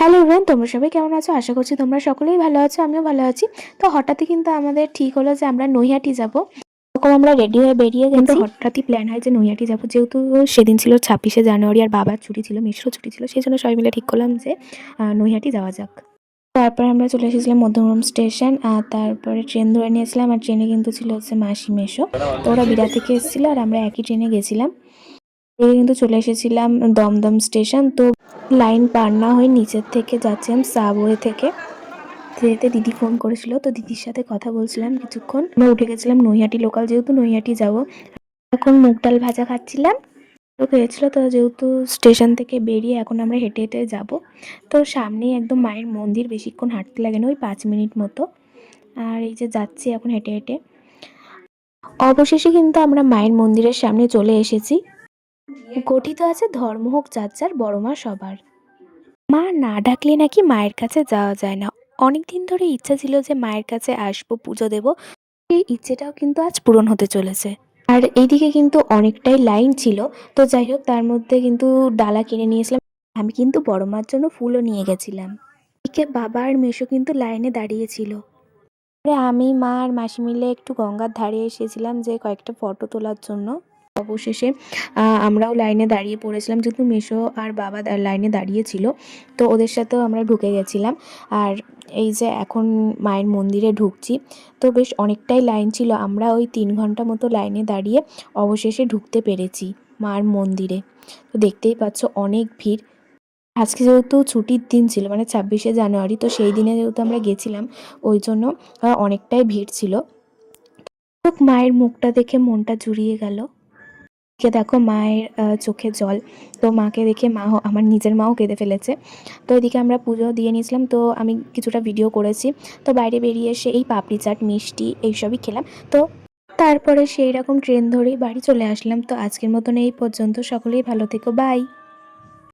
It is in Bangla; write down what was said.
হ্যালো এভরিওয়ান, তোমরা সবাই কেমন আছো? আশা করছি তোমরা সকলেই ভালো আছো, আমিও ভালো আছি। তো হঠাৎই কিন্তু আমাদের ঠিক হলো যে আমরা নৈহাটি যাব। এরকম আমরা রেডি হয়ে বেরিয়ে গেছি। হঠাৎই প্ল্যান হয় যে নৈহাটি যাব, যেহেতু সেদিন ছিল 26শে জানুয়ারি আর বাবার ছুটি ছিল, মিশ্র ছুটি ছিল, সেই জন্য সবাই মিলে ঠিক করলাম যে নৈহাটি যাওয়া যাক। তারপরে আমরা চলে এসেছিলাম মধ্যমগ্রাম স্টেশন, আর তারপরে ট্রেন ধরে নিয়েছিলাম। আর ট্রেনে কিন্তু ছিল হচ্ছে মাসি মেশো, তো ওরা বিরাট থেকে এসেছিলো আর আমরা একই ট্রেনে গেছিলাম। কিন্তু চলে এসেছিলাম দমদম স্টেশন। তো লাইন পার না হয়ে নিচের থেকে যাচ্ছিলাম সাবওয়ে থেকে। যেতে দিদি ফোন করেছিল, তো দিদির সাথে কথা বলছিলাম কিছুক্ষণ। আমরা উঠে গেছিলাম নৈহাটি লোকাল, যেহেতু নৈহাটি যাবো। এখন মুগ ডাল ভাজা খাচ্ছিলাম, তো খেয়েছিল। তো যেহেতু স্টেশন থেকে বেরিয়ে এখন আমরা হেঁটে হেঁটে যাব। তো সামনেই একদম মায়ের মন্দির, বেশিক্ষণ হাঁটতে লাগে না, ওই 5 মিনিট মতো। আর এই যে যাচ্ছি এখন হেঁটে হেঁটে। অবশেষে কিন্তু আমরা মায়ের মন্দিরের সামনে চলে এসেছি। গঠিত আছে ধর্ম হোক যার যার, বড় মা সবার। মা না ডাকলে নাকি মায়ের কাছে যাওয়া যায় না। অনেকদিন ধরে ইচ্ছা ছিল যে মায়ের কাছে আসবো, পুজো দেব। এই ইচ্ছেটাও কিন্তু আজ পূরণ হতে চলেছে। আর এইদিকে কিন্তু অনেকটাই লাইন ছিল। তো যাই হোক, তার মধ্যে কিন্তু ডালা কিনে নিয়েছিলাম। আমি কিন্তু বড় মার জন্য ফুলও নিয়ে গেছিলাম। এদিকে বাবা আর মেশো কিন্তু লাইনে দাঁড়িয়েছিল। আমি, মা আর মাসি মিলে একটু গঙ্গার ধারে এসেছিলাম যে কয়েকটা ফটো তোলার জন্য। অবশেষে আমরাও লাইনে দাঁড়িয়ে পড়েছিলাম, যেহেতু মেশো আর বাবা লাইনে দাঁড়িয়েছিল, তো ওদের সাথেও আমরা ঢুকে গেছিলাম। আর এই যে এখন মায়ের মন্দিরে ঢুকছি, তো বেশ অনেকটাই লাইন ছিল। আমরা ওই 3 ঘন্টা মতো লাইনে দাঁড়িয়ে অবশেষে ঢুকতে পেরেছি মার মন্দিরে। তো দেখতেই পাচ্ছ অনেক ভিড়। আজকে যেহেতু ছুটির দিন ছিল, মানে 26শে জানুয়ারি, তো সেই দিনে যেহেতু আমরা গেছিলাম, ওই জন্য অনেকটাই ভিড় ছিল। তো মায়ের মুখটা দেখে মনটা জুড়িয়ে গেল। দেখো মায়ের চোখে জল। তো মাকে দেখে আমার নিজের মাও কেঁদে ফেলেছে। তো এদিকে আমরা পুজো দিয়ে নিয়েছিলাম, তো আমি কিছুটা ভিডিও করেছি। তো বাইরে বেরিয়ে এসে এই পাপড়ি চাট, মিষ্টি এইসবই খেলাম। তো তারপরে সেই রকম ট্রেন ধরেই বাড়ি চলে আসলাম। তো আজকের মতন এই পর্যন্ত। সকলেই ভালো থেকো, বাই।